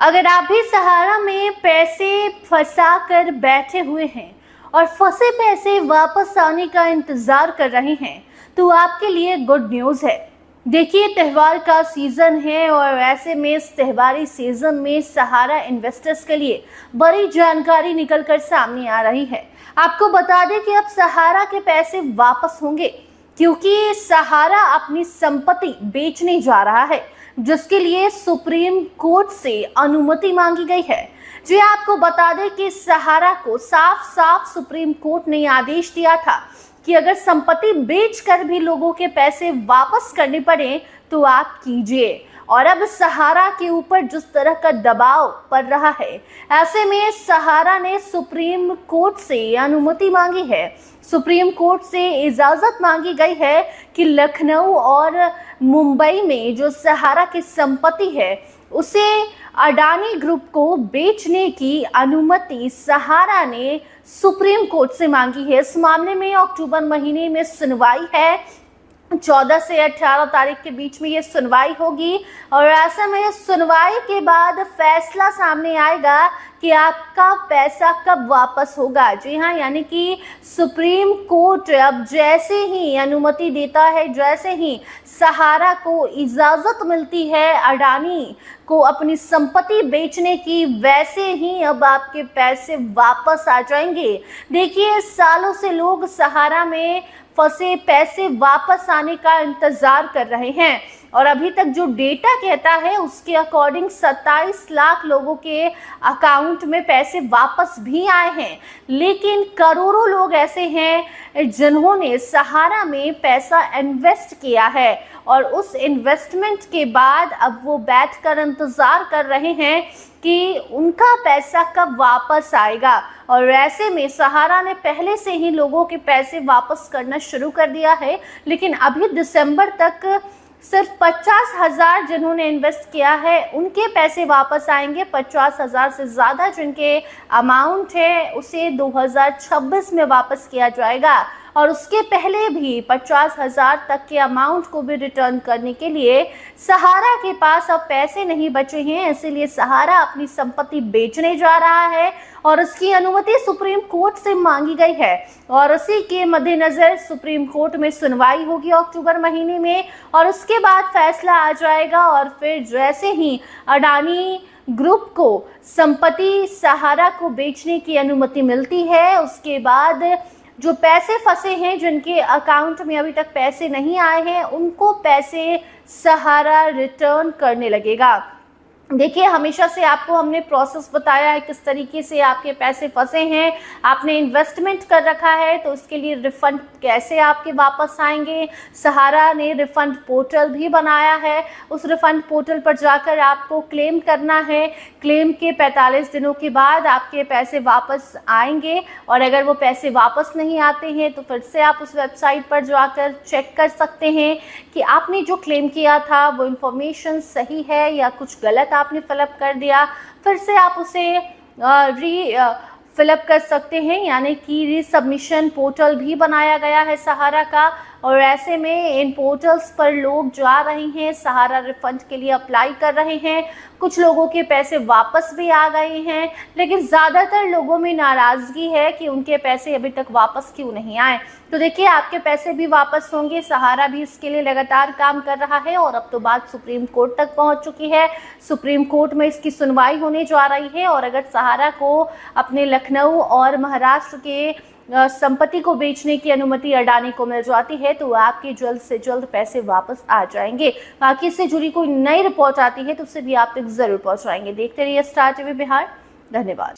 अगर आप भी सहारा में पैसे फंसा कर बैठे हुए हैं और फंसे पैसे वापस आने का इंतजार कर रहे हैं तो आपके लिए गुड न्यूज़ है। देखिए, त्योहार का सीजन है और ऐसे में इस त्योहारी सीजन में सहारा इन्वेस्टर्स के लिए बड़ी जानकारी निकल कर सामने आ रही है। आपको बता दें कि अब सहारा के पैसे वापस होंगे क्योंकि सहारा अपनी संपत्ति बेचने जा रहा है, जिसके लिए सुप्रीम कोर्ट से अनुमति मांगी गई है। जी, आपको बता दें कि सहारा को साफ साफ सुप्रीम कोर्ट ने आदेश दिया था कि अगर संपत्ति बेचकर भी लोगों के पैसे वापस करने पड़े तो आप कीजिए। और अब सहारा के ऊपर जिस तरह का दबाव पड़ रहा है, ऐसे में सहारा ने सुप्रीम कोर्ट से अनुमति मांगी है। सुप्रीम कोर्ट से इजाजत मांगी गई है कि लखनऊ और मुंबई में जो सहारा की संपत्ति है उसे अडानी ग्रुप को बेचने की अनुमति सहारा ने सुप्रीम कोर्ट से मांगी है। इस मामले में अक्टूबर महीने में सुनवाई है, 14 से 18 तारीख के बीच में ये सुनवाई होगी और ऐसे में सुनवाई के बाद फैसला सामने आएगा कि आपका पैसा कब वापस होगा। जी हाँ, यानी कि सुप्रीम कोर्ट अब जैसे ही अनुमति देता है, जैसे ही सहारा को इजाज़त मिलती है अडानी को अपनी संपत्ति बेचने की, वैसे ही अब आपके पैसे वापस आ जाएंगे। देखिए, सालों से लोग सहारा में फंसे पैसे वापस आने का इंतजार कर रहे हैं और अभी तक जो डेटा कहता है उसके अकॉर्डिंग 27 लाख लोगों के अकाउंट में पैसे वापस भी आए हैं। लेकिन करोड़ों लोग ऐसे हैं जिन्होंने सहारा में पैसा इन्वेस्ट किया है और उस इन्वेस्टमेंट के बाद अब वो बैठकर इंतजार कर रहे हैं कि उनका पैसा कब वापस आएगा। और ऐसे में सहारा ने पहले से ही लोगों के पैसे वापस करना शुरू कर दिया है, लेकिन अभी दिसंबर तक सिर्फ 50,000 जिन्होंने इन्वेस्ट किया है उनके पैसे वापस आएंगे। 50,000 से ज़्यादा जिनके अमाउंट है उसे 2026 में वापस किया जाएगा और उसके पहले भी 50,000 तक के अमाउंट को भी रिटर्न करने के लिए सहारा के पास अब पैसे नहीं बचे हैं। इसीलिए सहारा अपनी संपत्ति बेचने जा रहा है और इसकी अनुमति सुप्रीम कोर्ट से मांगी गई है और इसी के मद्देनज़र सुप्रीम कोर्ट में सुनवाई होगी अक्टूबर महीने में और उसके बाद फैसला आ जाएगा। और फिर जैसे ही अडानी ग्रुप को संपत्ति सहारा को बेचने की अनुमति मिलती है, उसके बाद जो पैसे फंसे हैं, जिनके अकाउंट में अभी तक पैसे नहीं आए हैं, उनको पैसे सहारा रिटर्न करने लगेगा। देखिए, हमेशा से आपको हमने प्रोसेस बताया है किस तरीके से आपके पैसे फंसे हैं। आपने इन्वेस्टमेंट कर रखा है तो उसके लिए रिफ़ंड कैसे आपके वापस आएंगे। सहारा ने रिफ़ंड पोर्टल भी बनाया है, उस रिफ़ंड पोर्टल पर जाकर आपको क्लेम करना है। क्लेम के 45 दिनों के बाद आपके पैसे वापस आएंगे और अगर वो पैसे वापस नहीं आते हैं तो फिर से आप उस वेबसाइट पर जाकर चेक कर सकते हैं कि आपने जो क्लेम किया था वो इन्फॉर्मेशन सही है या कुछ गलत आपने फिलअप कर दिया। फिर से आप उसे फिलअप कर सकते हैं, यानी कि रीसबमिशन पोर्टल भी बनाया गया है सहारा का। और ऐसे में इन पोर्टल्स पर लोग जा रहे हैं, सहारा रिफंड के लिए अप्लाई कर रहे हैं। कुछ लोगों के पैसे वापस भी आ गए हैं, लेकिन ज़्यादातर लोगों में नाराज़गी है कि उनके पैसे अभी तक वापस क्यों नहीं आए। तो देखिए, आपके पैसे भी वापस होंगे। सहारा भी इसके लिए लगातार काम कर रहा है और अब तो बात सुप्रीम कोर्ट तक पहुंच चुकी है। सुप्रीम कोर्ट में इसकी सुनवाई होने जा रही है और अगर सहारा को अपने लखनऊ और महाराष्ट्र के संपत्ति को बेचने की अनुमति अडानी को मिल जाती है तो आपके जल्द से जल्द पैसे वापस आ जाएंगे। बाकी इससे जुड़ी कोई नई रिपोर्ट आती है तो उसे भी आप तक जरूर पहुंचाएंगे। देखते रहिए स्टार टीवी बिहार। धन्यवाद।